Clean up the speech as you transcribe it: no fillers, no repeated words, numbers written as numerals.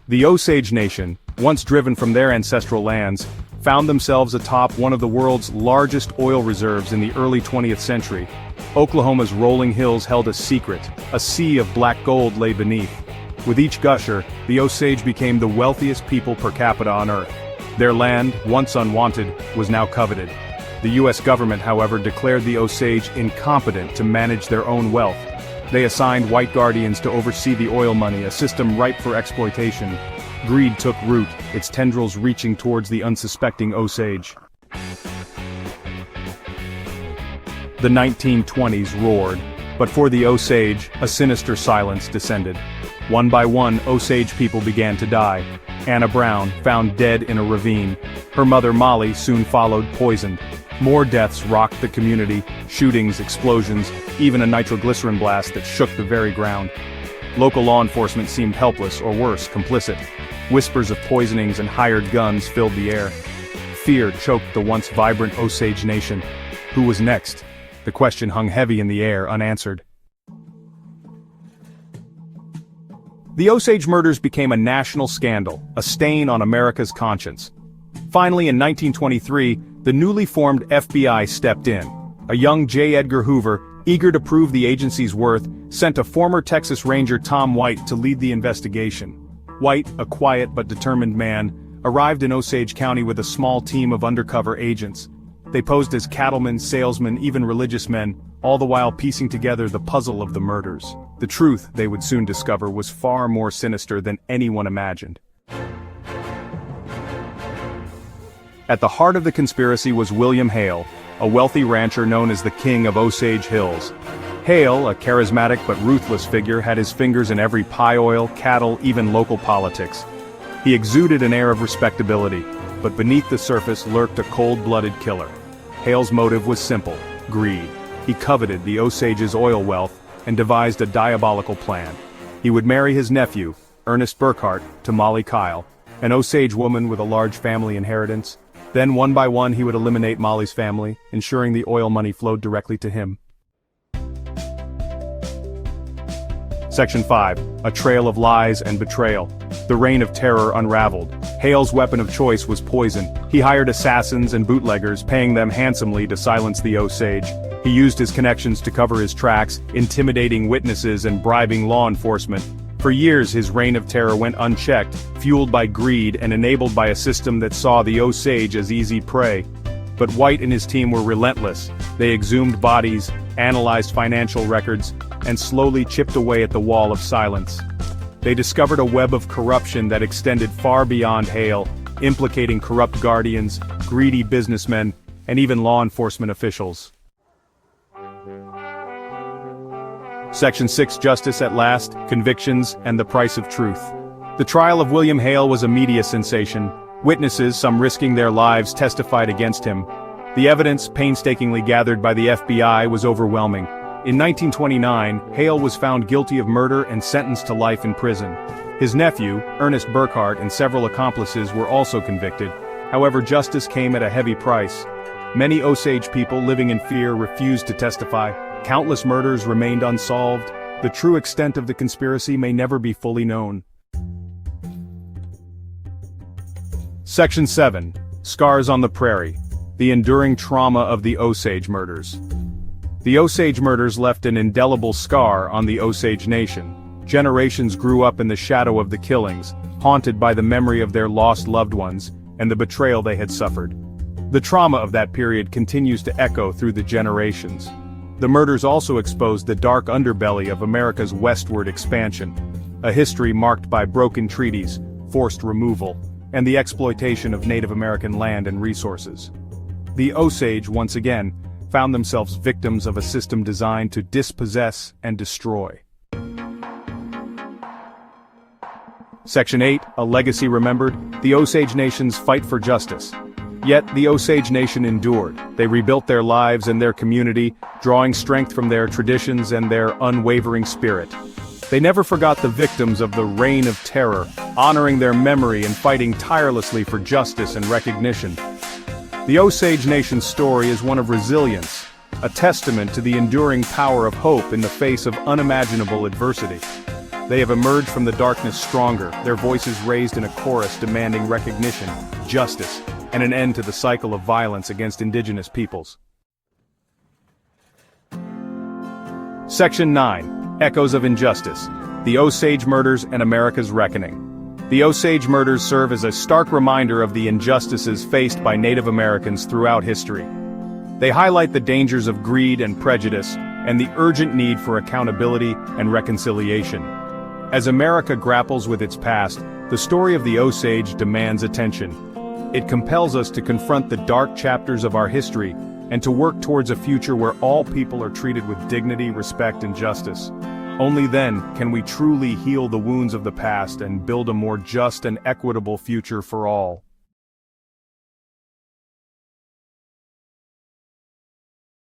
The Osage Nation, once driven from their ancestral lands, found themselves atop one of the world's largest oil reserves in the early 20th century. Oklahoma's rolling hills held a secret, a sea of black gold lay beneath. With each gusher, the Osage became the wealthiest people per capita on Earth. Their land, once unwanted, was now coveted. The US government, however, declared the Osage incompetent to manage their own wealth. They assigned white guardians to oversee the oil money, a system ripe for exploitation. Greed took root, its tendrils reaching towards the unsuspecting Osage. The 1920s roared, but for the Osage, a sinister silence descended. One by one, Osage people began to die. Anna Brown, found dead in a ravine. Her mother Molly soon followed, poisoned. More deaths rocked the community, shootings, explosions, even a nitroglycerin blast that shook the very ground. Local law enforcement seemed helpless, or worse, complicit. Whispers of poisonings and hired guns filled the air. Fear choked the once vibrant Osage Nation. Who was next? The question hung heavy in the air, unanswered. The Osage murders became a national scandal, a stain on America's conscience. Finally, in 1923, the newly formed FBI stepped in. A young J. Edgar Hoover, eager to prove the agency's worth, sent a former Texas Ranger, Tom White, to lead the investigation. White, a quiet but determined man, arrived in Osage County with a small team of undercover agents. They posed as cattlemen, salesmen, even religious men, all the while piecing together the puzzle of the murders. The truth, they would soon discover, was far more sinister than anyone imagined. At the heart of the conspiracy was William Hale, a wealthy rancher known as the King of Osage Hills. Hale, a charismatic but ruthless figure, had his fingers in every pie oil, cattle, even local politics. He exuded an air of respectability, but beneath the surface lurked a cold-blooded killer. Hale's motive was simple: greed. He coveted the Osage's oil wealth and devised a diabolical plan. He would marry his nephew, Ernest Burkhart, to Molly Kyle, an Osage woman with a large family inheritance. Then one by one he would eliminate Molly's family, ensuring the oil money flowed directly to him. Section 5. A trail of lies and betrayal. The reign of terror unraveled. Hale's weapon of choice was poison. He hired assassins and bootleggers, paying them handsomely to silence the Osage. He used his connections to cover his tracks, intimidating witnesses and bribing law enforcement. For years his reign of terror went unchecked, fueled by greed and enabled by a system that saw the Osage as easy prey. But White and his team were relentless. They exhumed bodies, analyzed financial records, and slowly chipped away at the wall of silence. They discovered a web of corruption that extended far beyond Hale, implicating corrupt guardians, greedy businessmen, and even law enforcement officials. Section 6. Justice at last, convictions, and the price of truth. The trial of William Hale was a media sensation. Witnesses, some risking their lives, testified against him. The evidence, painstakingly gathered by the FBI, was overwhelming. In 1929, Hale was found guilty of murder and sentenced to life in prison. His nephew, Ernest Burkhart, and several accomplices were also convicted. However, justice came at a heavy price. Many Osage people living in fear refused to testify. Countless murders remained unsolved. The true extent of the conspiracy may never be fully known. Section 7. Scars on the Prairie. The enduring trauma of the Osage murders. The Osage murders left an indelible scar on the Osage Nation. Generations grew up in the shadow of the killings, haunted by the memory of their lost loved ones, and the betrayal they had suffered. The trauma of that period continues to echo through the generations. The murders also exposed the dark underbelly of America's westward expansion, a history marked by broken treaties, forced removal, and the exploitation of Native American land and resources. The Osage, once again, found themselves victims of a system designed to dispossess and destroy. Section 8. A legacy remembered. The Osage Nation's fight for justice. Yet, the Osage Nation endured. They rebuilt their lives and their community, drawing strength from their traditions and their unwavering spirit. They never forgot the victims of the Reign of Terror, honoring their memory and fighting tirelessly for justice and recognition. The Osage Nation's story is one of resilience, a testament to the enduring power of hope in the face of unimaginable adversity. They have emerged from the darkness stronger, their voices raised in a chorus demanding recognition, justice, and an end to the cycle of violence against indigenous peoples. Section 9. Echoes of Injustice. The Osage Murders and America's Reckoning. The Osage Murders serve as a stark reminder of the injustices faced by Native Americans throughout history. They highlight the dangers of greed and prejudice, and the urgent need for accountability and reconciliation. As America grapples with its past, the story of the Osage demands attention. It compels us to confront the dark chapters of our history and to work towards a future where all people are treated with dignity, respect, and justice. Only then can we truly heal the wounds of the past and build a more just and equitable future for all.